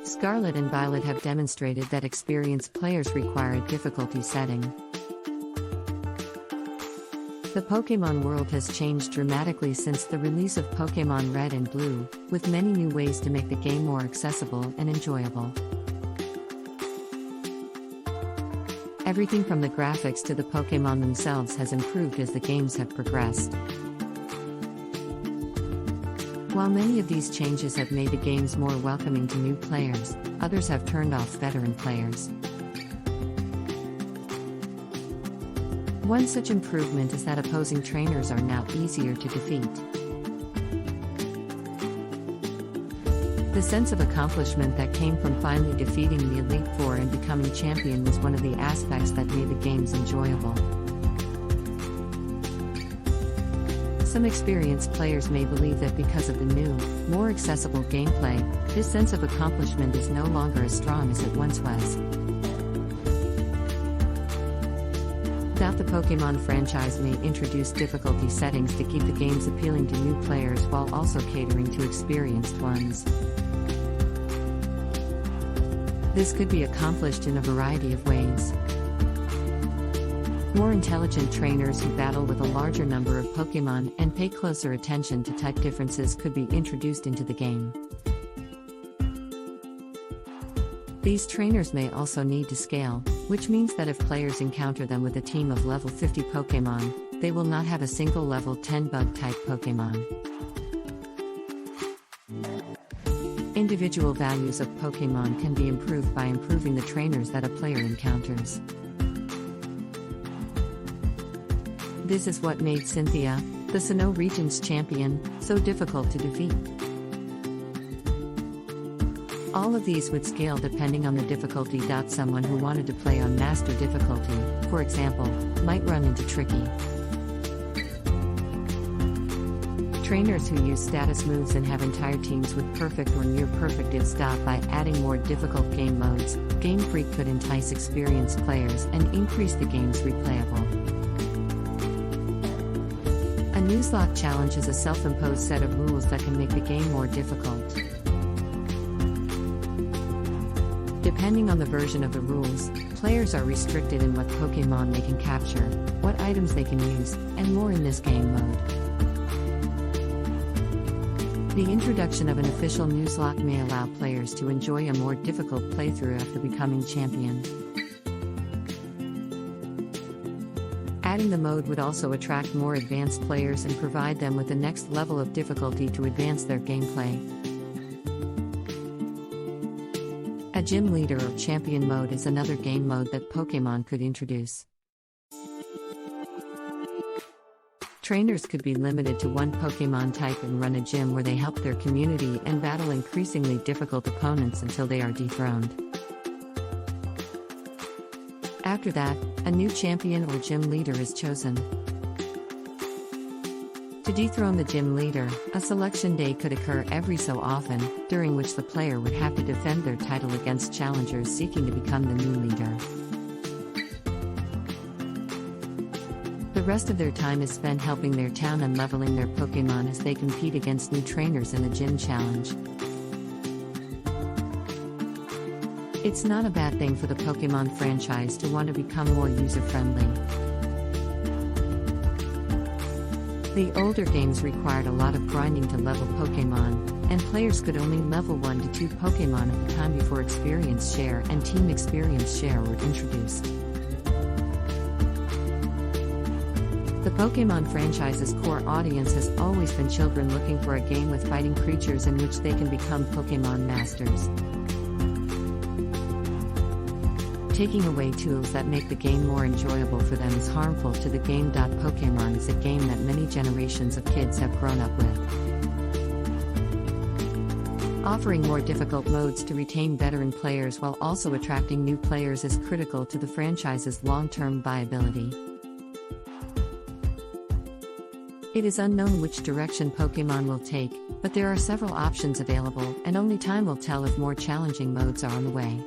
Scarlet and Violet have demonstrated that experienced players require a difficulty setting. The Pokémon world has changed dramatically since the release of Pokémon Red and Blue, with many new ways to make the game more accessible and enjoyable. Everything from the graphics to the Pokémon themselves has improved as the games have progressed. While many of these changes have made the games more welcoming to new players, others have turned off veteran players. One such improvement is that opposing trainers are now easier to defeat. The sense of accomplishment that came from finally defeating the Elite Four and becoming champion was one of the aspects that made the games enjoyable. Some experienced players may believe that because of the new, more accessible gameplay, this sense of accomplishment is no longer as strong as it once was. That the Pokémon franchise may introduce difficulty settings to keep the games appealing to new players while also catering to experienced ones. This could be accomplished in a variety of ways. More intelligent trainers who battle with a larger number of Pokémon and pay closer attention to type differences could be introduced into the game. These trainers may also need to scale, which means that if players encounter them with a team of level 50 Pokémon, they will not have a single level 10 bug-type Pokémon. Individual values of Pokémon can be improved by improving the trainers that a player encounters. This is what made Cynthia, the Sinnoh region's champion, so difficult to defeat. All of these would scale depending on the difficulty. Someone who wanted to play on master difficulty, for example, might run into tricky. Trainers who use status moves and have entire teams with perfect or near perfect divs. By adding more difficult game modes, Game Freak could entice experienced players and increase the game's replayable. A Nuzlocke challenge is a self-imposed set of rules that can make the game more difficult. Depending on the version of the rules, players are restricted in what Pokémon they can capture, what items they can use, and more in this game mode. The introduction of an official Nuzlocke may allow players to enjoy a more difficult playthrough after becoming champion. Adding the mode would also attract more advanced players and provide them with the next level of difficulty to advance their gameplay. A Gym Leader or Champion mode is another game mode that Pokémon could introduce. Trainers could be limited to one Pokémon type and run a gym where they help their community and battle increasingly difficult opponents until they are dethroned. After that, a new champion or gym leader is chosen. To dethrone the gym leader, a selection day could occur every so often, during which the player would have to defend their title against challengers seeking to become the new leader. The rest of their time is spent helping their town and leveling their Pokémon as they compete against new trainers in the gym challenge. It's not a bad thing for the Pokémon franchise to want to become more user-friendly. The older games required a lot of grinding to level Pokémon, and players could only level 1 to 2 Pokémon at the time before Experience Share and Team Experience Share were introduced. The Pokémon franchise's core audience has always been children looking for a game with fighting creatures in which they can become Pokémon masters. Taking away tools that make the game more enjoyable for them is harmful to the game. Pokémon is a game that many generations of kids have grown up with. Offering more difficult modes to retain veteran players while also attracting new players is critical to the franchise's long-term viability. It is unknown which direction Pokémon will take, but there are several options available, and only time will tell if more challenging modes are on the way.